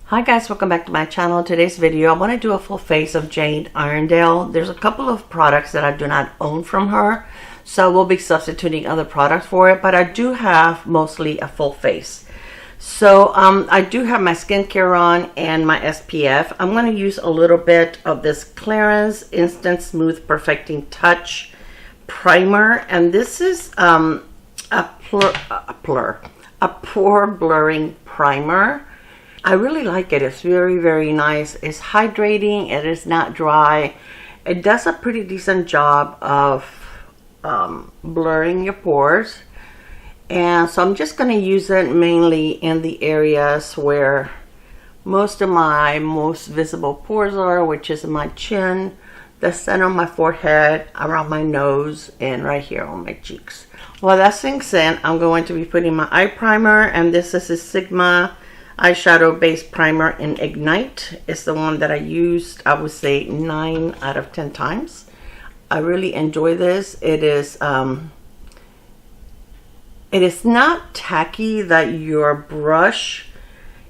Hi guys, welcome back to my channel. Today's video, I want to do a full face of Jane Iredale. There's a couple of products that I do not own from her, so we'll be substituting other products for it, but I do have mostly a full face. So I do have my skincare on and my SPF. I'm going to use a little bit of this Clarins Instant Smooth Perfecting Touch Primer, and this is a pore blurring primer. I really like it. It's very nice. It's hydrating. It is not dry. It does a pretty decent job of blurring your pores. And so I'm just going to use it mainly in the areas where most of my most visible pores are, which is my chin, the center of my forehead, around my nose, and right here on my cheeks. While that sinks in, I'm going to be putting my eye primer, and this is a Sigma eyeshadow base primer in Ignite. It's the one that I used, I would say 9 out of 10 times. I really enjoy this. It is not tacky that your brush,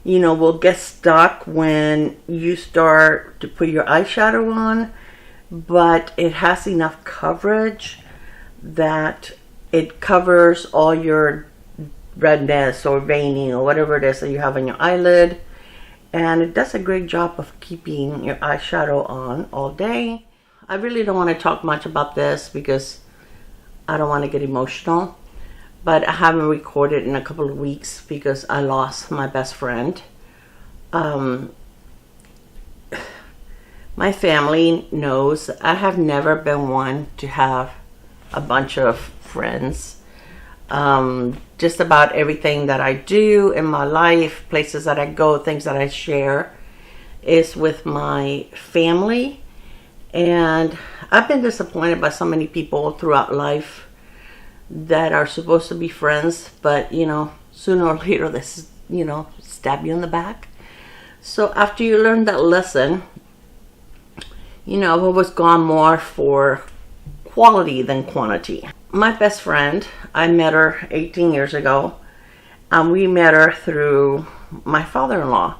you know, will get stuck when you start to put your eyeshadow on, but it has enough coverage that it covers all your redness or veining or whatever it is that you have on your eyelid, and it does a great job of keeping your eyeshadow on all day. I really don't want to talk much about this because I don't want to get emotional, but I haven't recorded in a couple of weeks because I lost my best friend. My family knows I have never been one to have a bunch of friends. Just about everything that I do in my life, places that I go, things that I share, is with my family. And I've been disappointed by so many people throughout life that are supposed to be friends, but you know, sooner or later this, you know, stab you in the back. So after you learn that lesson, you know, I've always gone more for quality than quantity. My best friend, I met her 18 years ago, and we met her through my father-in-law.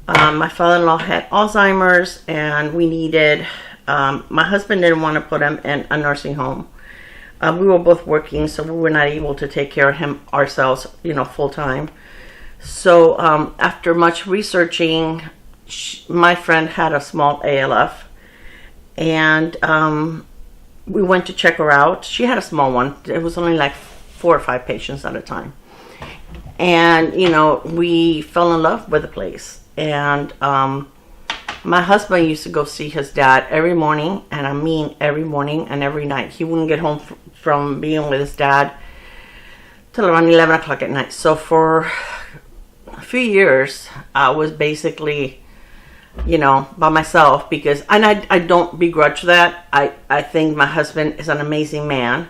My father-in-law had Alzheimer's, and we needed, my husband didn't want to put him in a nursing home. We were both working, so we were not able to take care of him ourselves, you know, full-time. So after much researching, my friend had a small ALF, and we went to check her out. She had a small one. It was only like 4 or 5 patients at a time. And, you know, we fell in love with the place. And my husband used to go see his dad every morning. And I mean every morning and every night. He wouldn't get home from being with his dad till around 11 o'clock at night. So for a few years, I was basically, you know, by myself, because, and I don't begrudge that. I think my husband is an amazing man,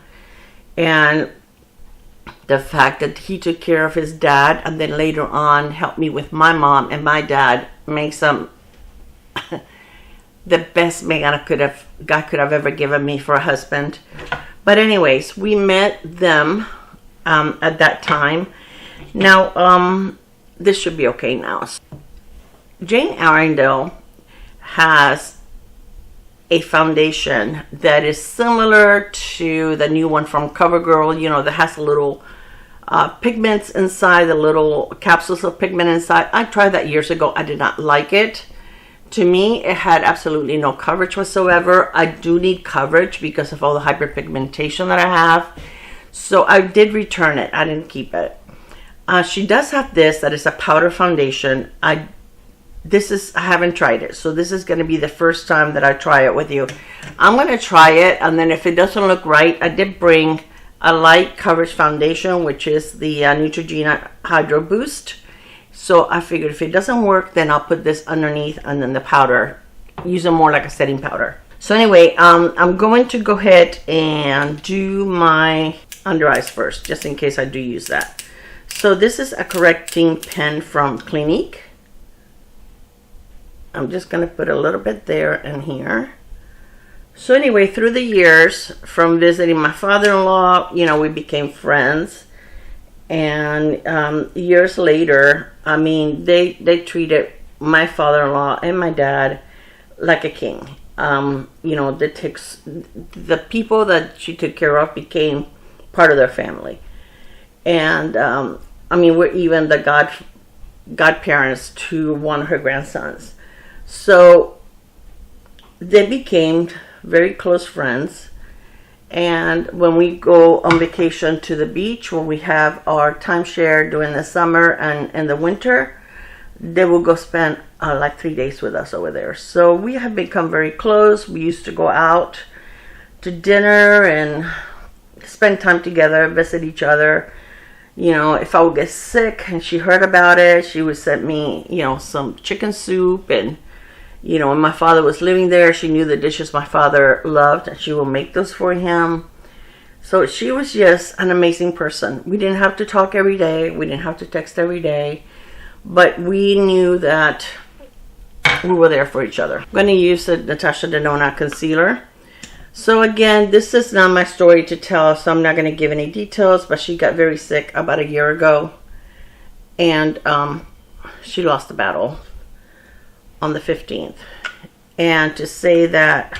and the fact that he took care of his dad and then later on helped me with my mom and my dad makes him the best man God could have ever given me for a husband. But anyways, we met them at that time. Now this should be okay now. Jane Iredale has a foundation that is similar to the new one from CoverGirl, you know, that has a little pigments inside, the little capsules of pigment inside. I tried that years ago. I did not like it. To me, it had absolutely no coverage whatsoever. I do need coverage because of all the hyperpigmentation that I have. So I did return it. I didn't keep it. She does have this that is a powder foundation. I haven't tried it, so this is going to be the first time that I try it with you. I'm going to try it, and then if it doesn't look right, I did bring a light coverage foundation, which is the Neutrogena Hydro Boost. So I figured if it doesn't work, then I'll put this underneath, and then the powder, use it more like a setting powder. So anyway, I'm going to go ahead and do my under eyes first, just in case I do use that. So this is a correcting pen from Clinique. I'm just going to put a little bit there and here. So anyway, through the years from visiting my father-in-law, you know, we became friends. And years later, I mean, they treated my father-in-law and my dad like a king. You know, the people that she took care of became part of their family. And I mean, we're even the godparents to one of her grandsons. So they became very close friends. And when we go on vacation to the beach, when we have our timeshare during the summer and in the winter, they will go spend like 3 days with us over there. So we have become very close. We used to go out to dinner and spend time together, visit each other. You know, if I would get sick and she heard about it, she would send me, you know, some chicken soup. And, you know, when my father was living there, she knew the dishes my father loved, and she would make those for him. So she was just an amazing person. We didn't have to talk every day. We didn't have to text every day. But we knew that we were there for each other. I'm going to use the Natasha Denona concealer. So again, this is not my story to tell, so I'm not going to give any details, but she got very sick about a year ago. And she lost the battle on the 15th. And to say that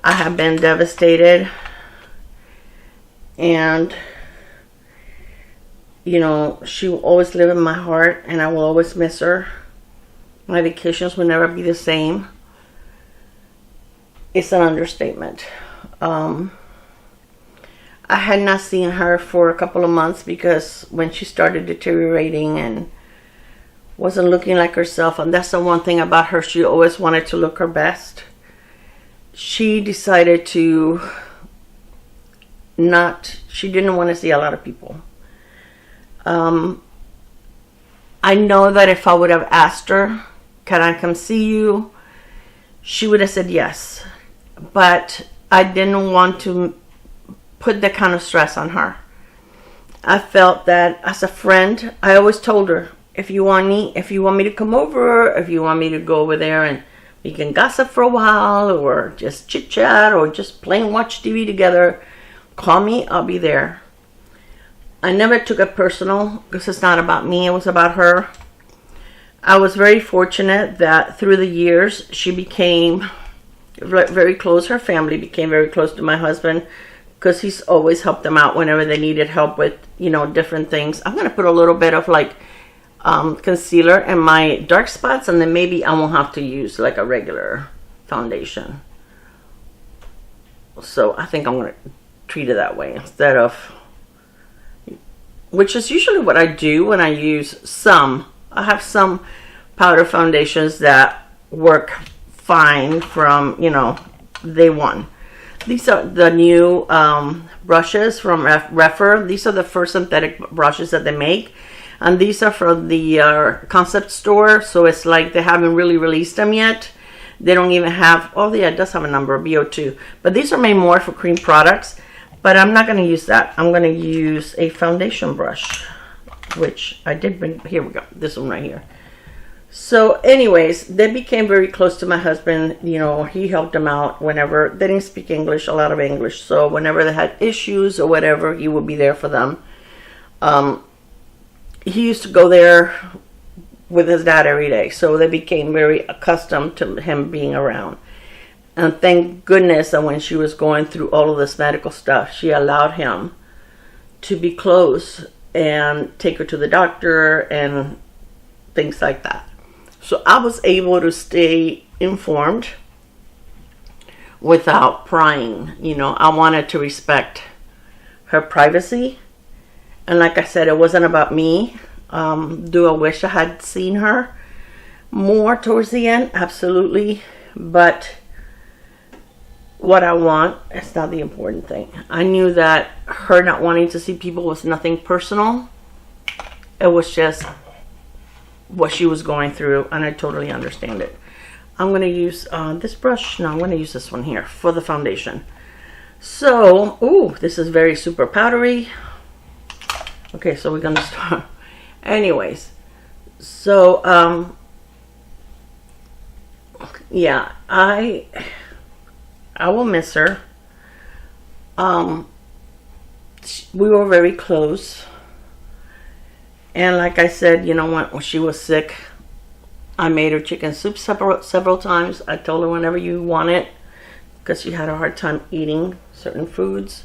I have been devastated, and you know, she will always live in my heart, and I will always miss her. My vacations will never be the same. It's an understatement. I had not seen her for a couple of months because when she started deteriorating and wasn't looking like herself, and that's the one thing about her, she always wanted to look her best. She decided to she didn't want to see a lot of people. I know that if I would have asked her, can I come see you? She would have said yes. But I didn't want to put that kind of stress on her. I felt that as a friend, I always told her, if you want me to come over, if you want me to go over there and we can gossip for a while, or just chit chat, or just plain watch TV together, call me, I'll be there. I never took it personal because it's not about me, it was about her. I was very fortunate that through the years she became very close. Her family became very close to my husband because he's always helped them out whenever they needed help with, you know, different things. I'm going to put a little bit of like concealer in my dark spots, and then maybe I won't have to use like a regular foundation. So I think I'm going to treat it that way instead of, which is usually what I do when I use some. I have some powder foundations that work fine from, you know, day one. These are the new brushes from Refer. These are the first synthetic brushes that they make. And these are from the concept store. So it's like they haven't really released them yet. They don't even have, oh yeah, it does have a number, BO2. But these are made more for cream products. But I'm not going to use that. I'm going to use a foundation brush, which I did bring. Here we go. This one right here. So anyways, they became very close to my husband. You know, he helped them out whenever they didn't speak English, a lot of English. So whenever they had issues or whatever, he would be there for them. He used to go there with his dad every day. So they became very accustomed to him being around. And thank goodness that when she was going through all of this medical stuff, she allowed him to be close and take her to the doctor and things like that. So I was able to stay informed without prying. You know, I wanted to respect her privacy. And like I said, it wasn't about me. Do I wish I had seen her more towards the end? Absolutely. But what I want is not the important thing. I knew that her not wanting to see people was nothing personal. It was just what she was going through, and I totally understand it. I'm going to use this brush. No, I'm going to use this one here for the foundation. So, ooh, this is very super powdery. Okay, so we're going to start. Anyways, so, yeah, I will miss her. We were very close. And like I said, you know, when she was sick, I made her chicken soup several times. I told her whenever you want it, because she had a hard time eating certain foods.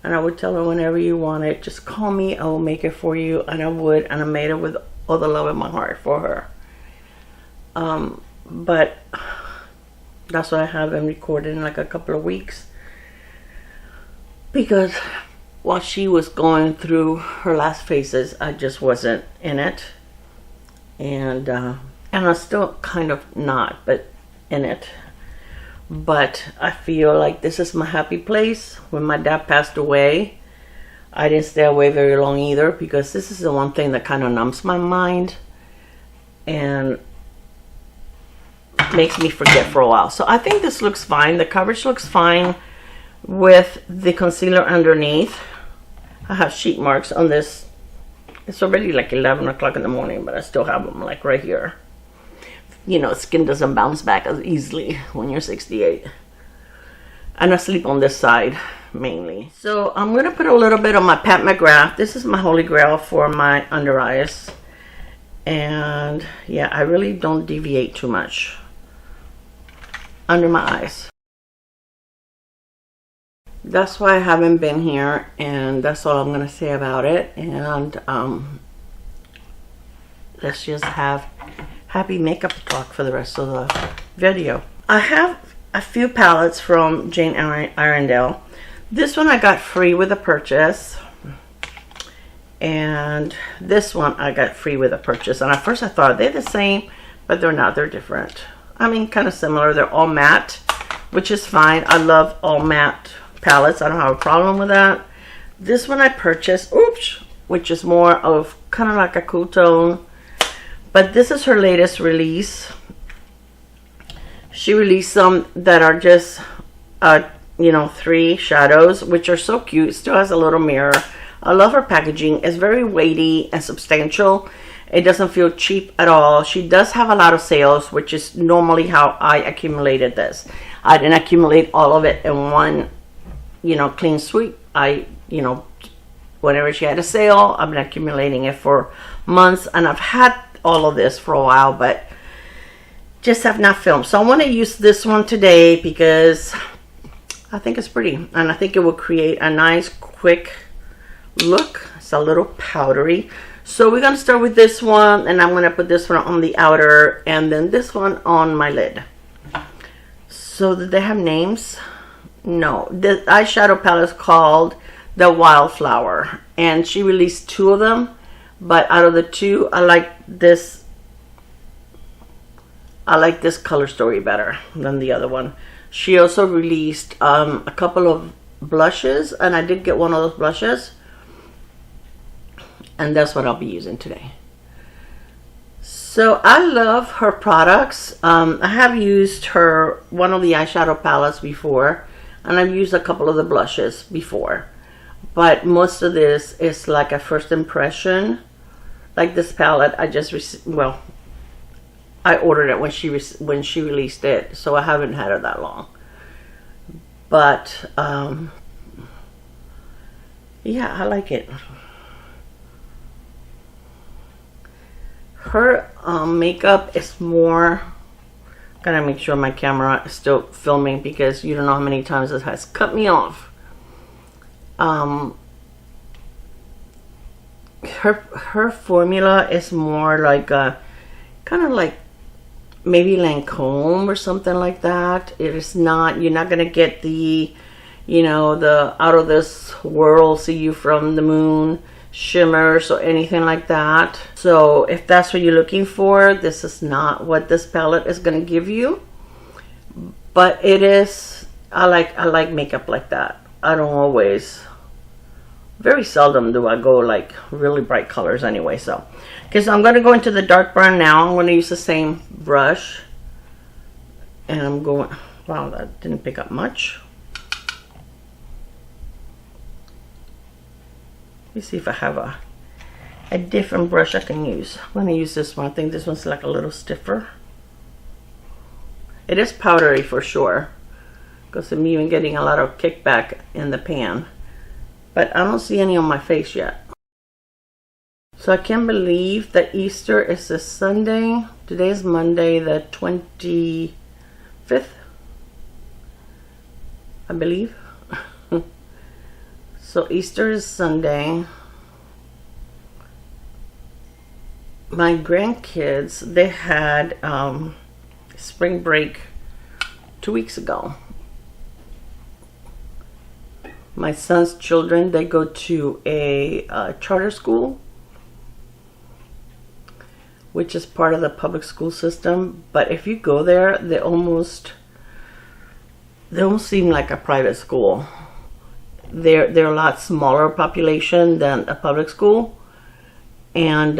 And I would tell her whenever you want it, just call me, I will make it for you. And I would, and I made it with all the love in my heart for her. But that's why I haven't recorded in like a couple of weeks. Because while she was going through her last phases, I just wasn't in it. And I'm still kind of not, but in it. But I feel like this is my happy place. When my dad passed away, I didn't stay away very long either, because this is the one thing that kind of numbs my mind and makes me forget for a while. So I think this looks fine. The coverage looks fine with the concealer underneath. I have sheet marks on this. It's already like 11 o'clock in the morning, but I still have them like right here. You know, skin doesn't bounce back as easily when you're 68. And I sleep on this side mainly. So I'm going to put a little bit on my Pat McGrath. This is my holy grail for my under eyes. And yeah, I really don't deviate too much under my eyes. That's why I haven't been here, and that's all I'm going to say about it. And let's just have happy makeup talk for the rest of the video. I have a few palettes from Jane Iredale. This one I got free with a purchase, and this one I got free with a purchase. And at first I thought they're the same, but they're not. They're different. I mean, kind of similar. They're all matte, which is fine. I love all matte palettes. I don't have a problem with that. This one I purchased, oops, which is more of kind of like a cool tone, but this is her latest release. She released some that are just you know, 3 shadows, which are so cute. Still has a little mirror. I love her packaging. It's very weighty and substantial. It doesn't feel cheap at all. She does have a lot of sales, which is normally how I accumulated this. I didn't accumulate all of it in one, you know, clean sweep. You know, whenever she had a sale, I've been accumulating it for months, and I've had all of this for a while, but just have not filmed. So I want to use this one today because I think it's pretty, and I think it will create a nice quick look. It's a little powdery. So we're going to start with this one, and I'm going to put this one on the outer, and then this one on my lid. So did they have names? No. The eyeshadow palette is called the Wildflower, and she released 2 of them, but out of the 2, I like this color story better than the other one. She also released a couple of blushes, and I did get one of those blushes, and that's what I'll be using today. So I love her products. I have used one of the eyeshadow palettes before, and I've used a couple of the blushes before, but most of this is like a first impression. Like this palette, I just I ordered it when she released it, so I haven't had it that long. But yeah, I like it. Her makeup is more, gotta make sure my camera is still filming because you don't know how many times it has cut me off. Her formula is more like a kind of like maybe Lancome or something like that. It is not, you're not gonna get the, you know, the out of this world, see you from the moon shimmers or anything like that. So if that's what you're looking for, this is not what this palette is gonna give you. But it is, I like makeup like that. I don't always, very seldom do I go like really bright colors anyway. So because I'm going to go into the dark brown now, I'm going to use the same brush, and I'm going, wow, that didn't pick up much. Let me see if I have a different brush I can use. I'm going to use this one. I think this one's like a little stiffer. It is powdery for sure, because I'm even getting a lot of kickback in the pan, but I don't see any on my face yet. So I can't believe that Easter is this Sunday. Today is Monday the 25th, I believe. So Easter is Sunday. My grandkids, they had spring break 2 weeks ago. My son's children, they go to a charter school, which is part of the public school system. But if you go there, they almost seem like a private school. They're a lot smaller population than a public school, and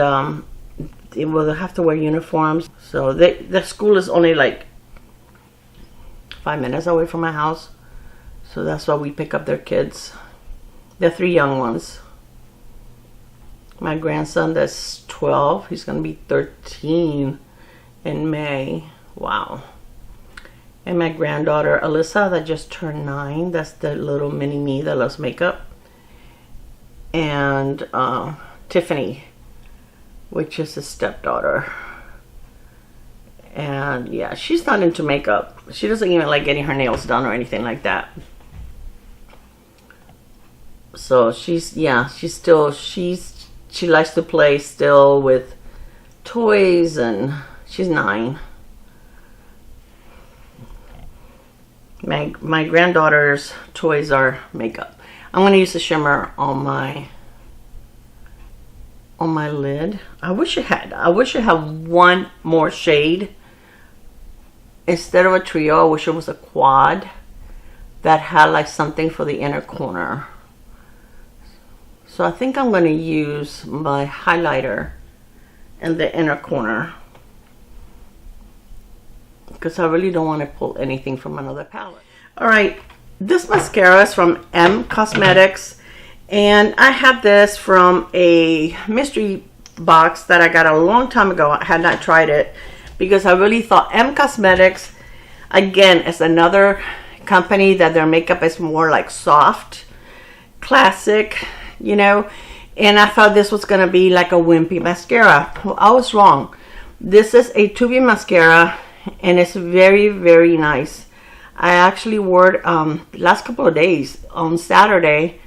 they will have to wear uniforms. So the school is only like 5 minutes away from my house, so that's why we pick up their kids. They're 3 young ones. My grandson, that's 12, he's gonna be 13 in May. Wow. And my granddaughter Alyssa, that just turned 9, that's the little mini me that loves makeup. And Tiffany, which is his stepdaughter. And yeah, she's not into makeup. She doesn't even like getting her nails done or anything like that. So she likes to play still with toys, and she's 9. My granddaughter's toys are makeup. I'm gonna use the shimmer on my lid. I wish it had one more shade. Instead of a trio, I wish it was a quad that had like something for the inner corner. So I think I'm going to use my highlighter in the inner corner, because I really don't want to pull anything from another palette. Alright, this mascara is from M Cosmetics, and I have this from a mystery box that I got a long time ago. I had not tried it because I really thought M Cosmetics, again, is another company that their makeup is more like soft, classic, you know, and I thought this was going to be like a wimpy mascara. Well, I was wrong. This is a tubing mascara, and it's very, very nice. I actually wore it the last couple of days. On Saturday,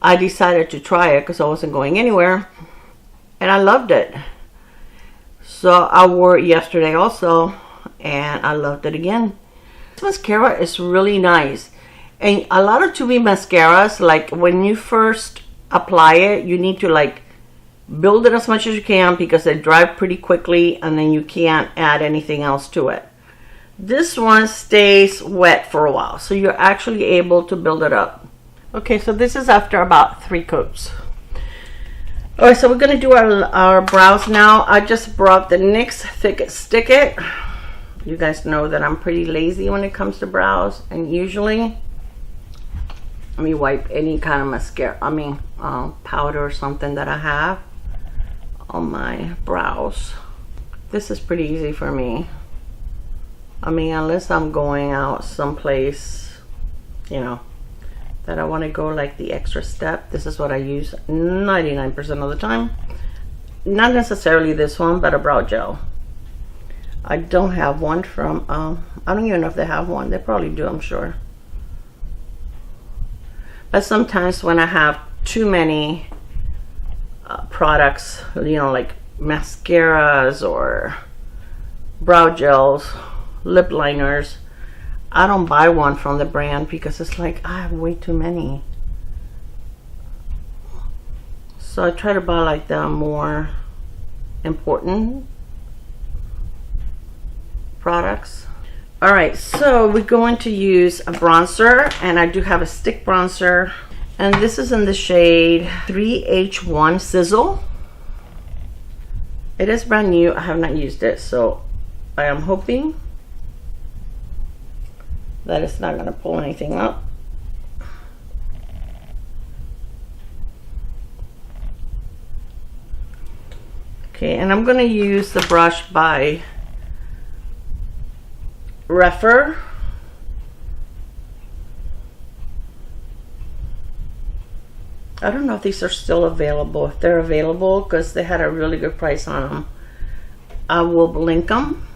I decided to try it because I wasn't going anywhere, and I loved it. So I wore it yesterday also, and I loved it again. This mascara is really nice. And a lot of tubing mascaras, like when you first apply it, you need to like build it as much as you can because they dry pretty quickly, and then you can't add anything else to it. This one stays wet for a while, so you're actually able to build it up. Okay, so this is after about 3 coats. Alright, so we're going to do our brows now. I just brought the NYX Thick It Stick It. You guys know that I'm pretty lazy when it comes to brows, and usually let me wipe any kind of mascara, powder or something that I have on my brows. This is pretty easy for me. Unless I'm going out someplace, you know, that I want to go like the extra step. This is what I use 99% of the time. Not necessarily this one, but a brow gel. I don't have one from, I don't even know if they have one. They probably do, I'm sure. But sometimes when I have too many products, you know, like mascaras or brow gels, lip liners, I don't buy one from the brand because it's like I have way too many. So I try to buy like the more important products. Alright, so we're going to use a bronzer, and I do have a stick bronzer, and this is in the shade 3H1 Sizzle. It is brand new. I have not used it, so I am hoping that it's not going to pull anything up. Okay, and I'm going to use the brush by Refer. I don't know if these are still available. If they're available, because they had a really good price on them, I will link them.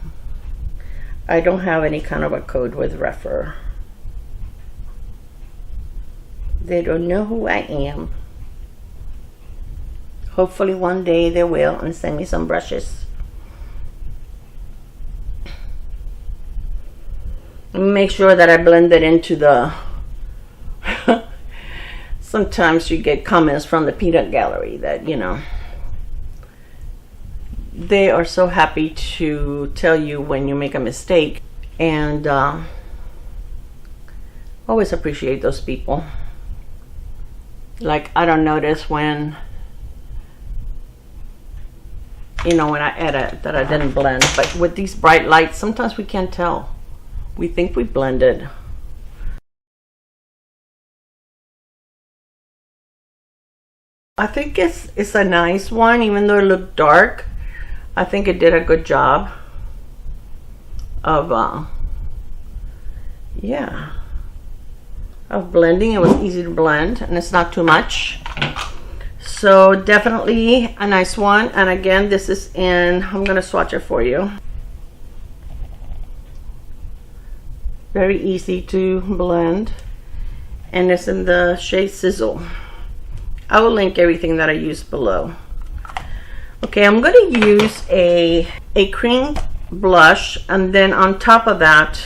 I don't have any kind of a code with Refer. They don't know who I am. Hopefully one day they will and send me some brushes. Make sure that I blend it into the sometimes you get comments from the peanut gallery that, you know, they are so happy to tell you when you make a mistake, and always appreciate those people. Like, I don't notice when, you know, when I edit that I didn't blend, but with these bright lights sometimes we can't tell. We think we blended. I think it's a nice one, even though it looked dark. I think it did a good job of yeah, of blending. It was easy to blend, and it's not too much. So definitely a nice one. And again, this is in, I'm gonna swatch it for you. Very easy to blend, and it's in the shade Sizzle. I will link everything that I used below. Okay, I'm going to use a cream blush, and then on top of that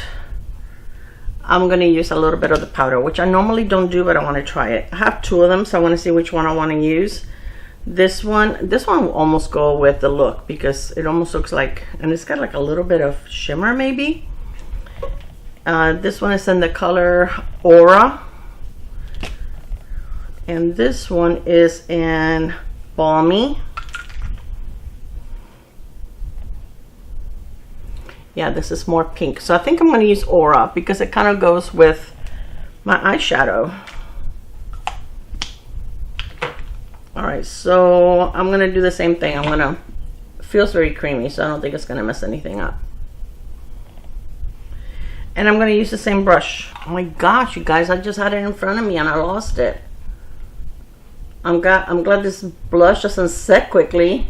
I'm going to use a little bit of the powder, which I normally don't do, but I want to try it. I have two of them, so I want to see which one I want to use. This one will almost go with the look, because it almost looks like, and it's got like a little bit of shimmer maybe. This one is in the color Aura, and this one is in Balmy. Yeah, this is more pink, so I think I'm going to use Aura because it kind of goes with my eyeshadow. All right, so I'm going to do the same thing. I'm going to, feels very creamy, so I don't think it's going to mess anything up. And I'm going to use the same brush. Oh my gosh, you guys, I just had it in front of me and I lost it. I'm glad this blush doesn't set quickly.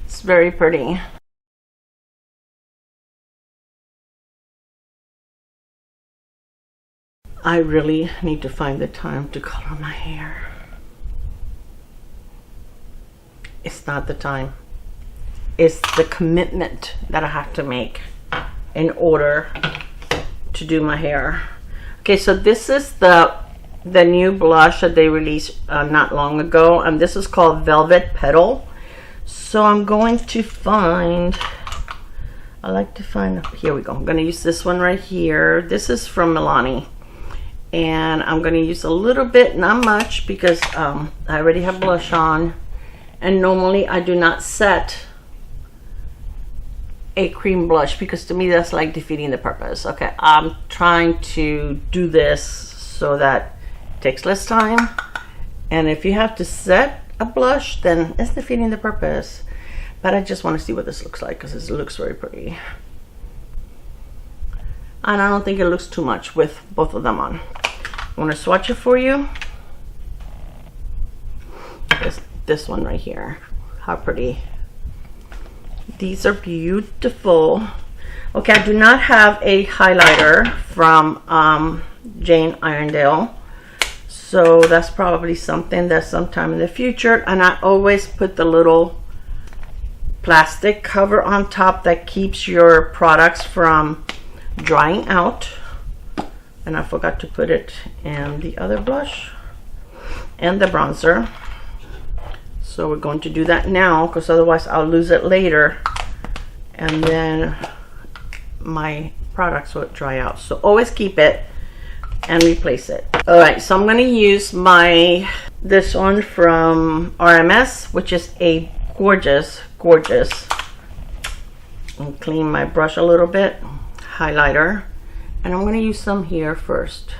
It's very pretty. I really need to find the time to color my hair. It's not the time. It's the commitment that I have to make in order to do my hair. Okay, so this is the new blush that they released not long ago, and this is called Velvet Petal. So I'm going to find, I like to find, here we go. I'm going to use this one right here. This is from Milani, and I'm going to use a little bit, not much, because I already have blush on, and normally I do not set a cream blush because to me that's like defeating the purpose. Okay, I'm trying to do this so that it takes less time, and if you have to set a blush, then it's defeating the purpose. But I just want to see what this looks like because this looks very pretty, and I don't think it looks too much with both of them on. I'm going to swatch it for you. This one right here, how pretty. These are beautiful. Okay, I do not have a highlighter from Jane Iredale, so that's probably something that sometime in the future. And I always put the little plastic cover on top that keeps your products from drying out, and I forgot to put it in the other blush and the bronzer. So we're going to do that now, because otherwise I'll lose it later and then my products will dry out. So always keep it and replace it. All right, so I'm going to use this one from RMS, which is a gorgeous and clean my brush a little bit, highlighter, and I'm going to use some here first.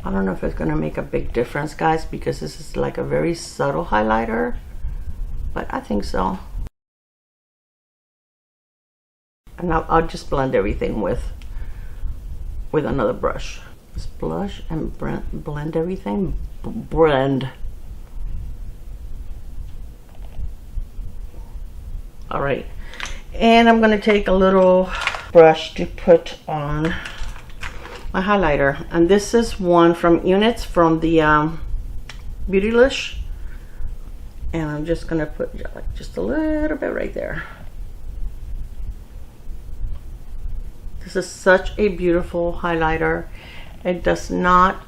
I don't know if it's going to make a big difference, guys, because this is like a very subtle highlighter, but I think so. And I'll just blend everything with with another brush. Just blush and blend everything. Blend. All right, and I'm gonna take a little brush to put on my highlighter, and this is one from Units from the Beauties, and I'm just gonna put like just a little bit right there. This is such a beautiful highlighter. It does not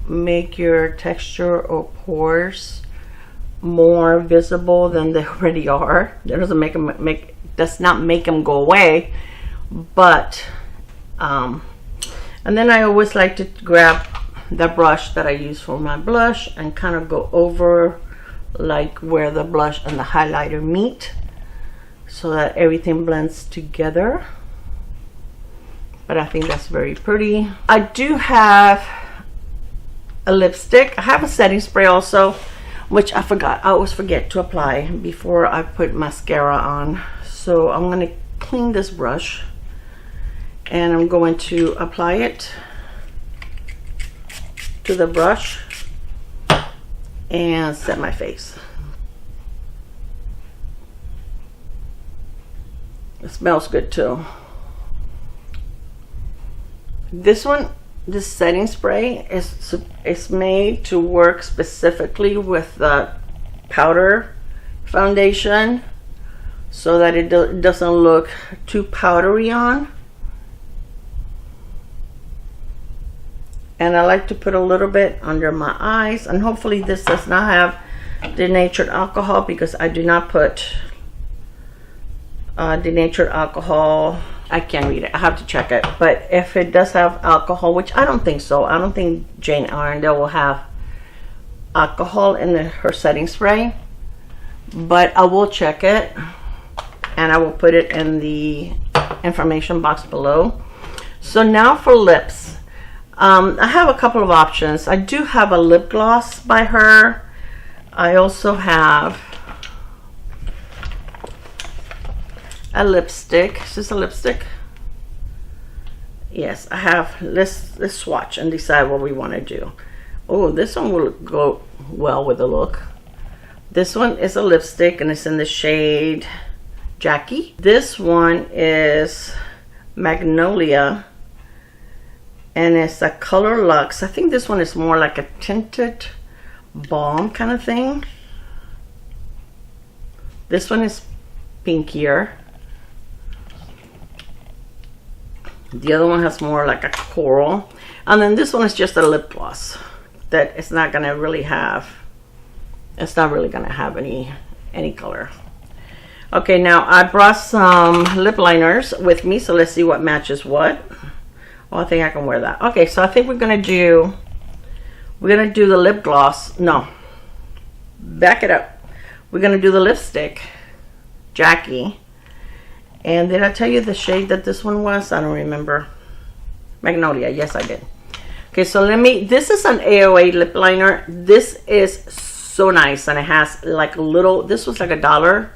make your texture or pores more visible than they already are. It doesn't does not make them go away, but and then I always like to grab the brush that I use for my blush and kind of go over like where the blush and the highlighter meet so that everything blends together. But I think that's very pretty. I do have a lipstick. I have a setting spray also, which I forgot. I always forget to apply before I put mascara on. So I'm going to clean this brush and I'm going to apply it to the brush and set my face. It smells good too. This setting spray is made to work specifically with the powder foundation so that it doesn't look too powdery on. And I like to put a little bit under my eyes, and hopefully this does not have denatured alcohol, because I do not put denatured alcohol. I can't read it, I have to check it. But if it does have alcohol, which I don't think so, I don't think Jane Iredale will have alcohol in her setting spray, but I will check it and I will put it in the information box below. So now for lips, I have a couple of options. I do have a lip gloss by her. I also have a lipstick. Is this a lipstick? Yes, I have. Let's swatch and decide what we want to do. Oh, this one will go well with the look. This one is a lipstick and it's in the shade Jackie. This one is Magnolia and it's a Color Luxe. I think this one is more like a tinted balm kind of thing. This one is pinkier. The other one has more like a coral, and then this one is just a lip gloss that it's not gonna really have. It's not really gonna have any color. Okay, now I brought some lip liners with me, so let's see what matches what. Oh, I think I can wear that. Okay, so I think we're gonna do the lip gloss. No, back it up. We're gonna do the lipstick, Jackie. And did I tell you the shade that this one was? I don't remember. Magnolia, yes I did. Okay, so this is an AOA lip liner. This is so nice, and it has like a little, this was like $1.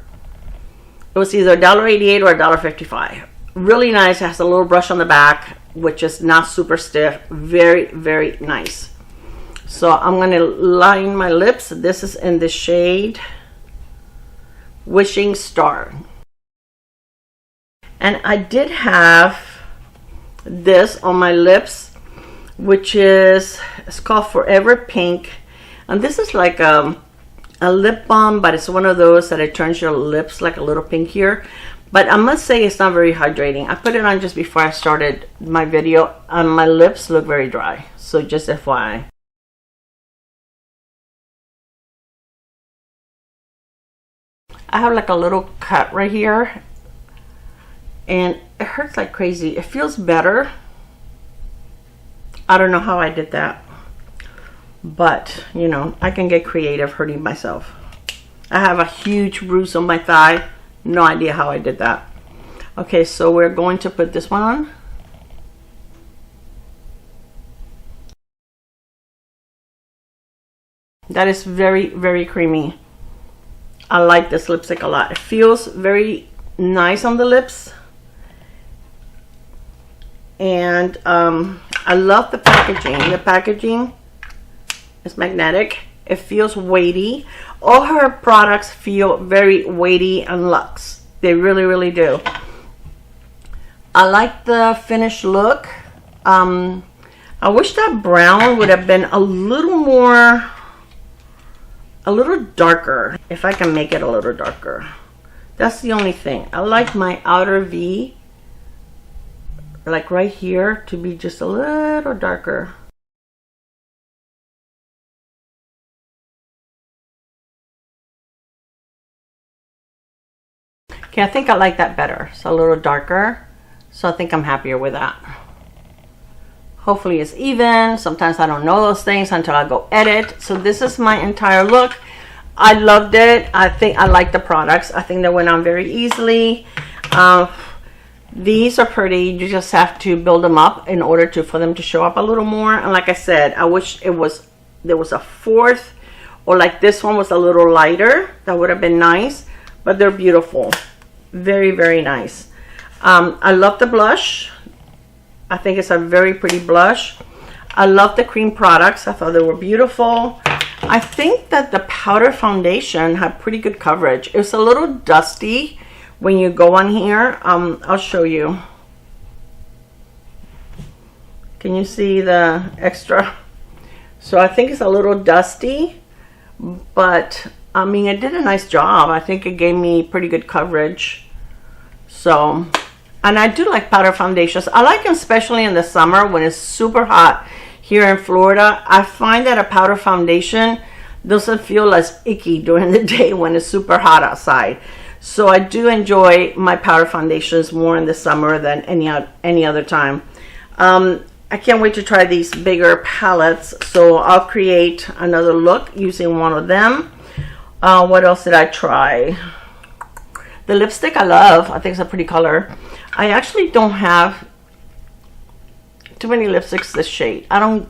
It was either $1.88 or $1.55. Really nice. It has a little brush on the back, which is not super stiff. Very, very nice. So I'm gonna line my lips. This is in the shade Wishing Star. And I did have this on my lips, which is, it's called Forever Pink. And this is like a lip balm, but it's one of those that it turns your lips like a little pinkier. But I must say it's not very hydrating. I put it on just before I started my video, and my lips look very dry. So just FYI. I have like a little cut right here, and it hurts like crazy. It feels better. I don't know how I did that, but you know, I can get creative hurting myself. I have a huge bruise on my thigh. No idea how I did that. Okay, so we're going to put this one on. That is very, very creamy. I like this lipstick a lot. It feels very nice on the lips. And I love the packaging. The packaging is magnetic. It feels weighty. All her products feel very weighty and luxe. They really, really do. I like the finished look. I wish that brown would have been a little more, a little darker. If I can make it a little darker. That's the only thing. I like my outer V, like right here, to be just a little darker. Okay, I think I like that better. It's a little darker. So I think I'm happier with that. Hopefully it's even. Sometimes I don't know those things until I go edit. So this is my entire look. I loved it. I think I like the products. I think they went on very easily. These are pretty. You just have to build them up in order for them to show up a little more. And like I said, I wish there was a fourth, or like this one was a little lighter. That would have been nice. But they're beautiful. Very, very nice. I love the blush. I think it's a very pretty blush. I love the cream products. I thought they were beautiful. I think that the powder foundation had pretty good coverage. It was a little dusty when you go on here. I'll show you. Can you see the extra? So I think it's a little dusty, but I mean, it did a nice job. I think it gave me pretty good coverage. So, and I do like powder foundations. I like them especially in the summer when it's super hot here in Florida. I find that a powder foundation doesn't feel as icky during the day when it's super hot outside. So I do enjoy my powder foundations more in the summer than any other time. I can't wait to try these bigger palettes. So I'll create another look using one of them. What else did I try? The lipstick I love. I think it's a pretty color. I actually don't have too many lipsticks this shade. I don't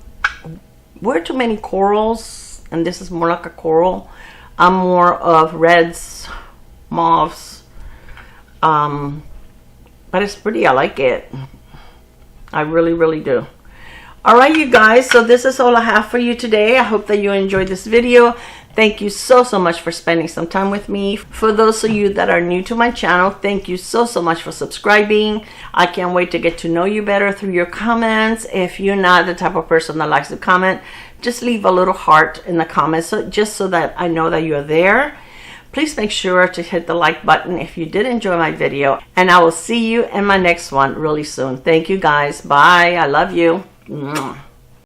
wear too many corals, and this is more like a coral. I'm more of reds, mauves. But it's pretty. I like it. I really, really do. All right, you guys. So this is all I have for you today. I hope that you enjoyed this video. Thank you so much for spending some time with me. For those of you that are new to my channel, thank you so much for subscribing. I can't wait to get to know you better through your comments. If you're not the type of person that likes to comment, just leave a little heart in the comments, just so that I know that you're there. Please make sure to hit the like button if you did enjoy my video, and I will see you in my next one really soon. Thank you guys. Bye. I love you. Mwah.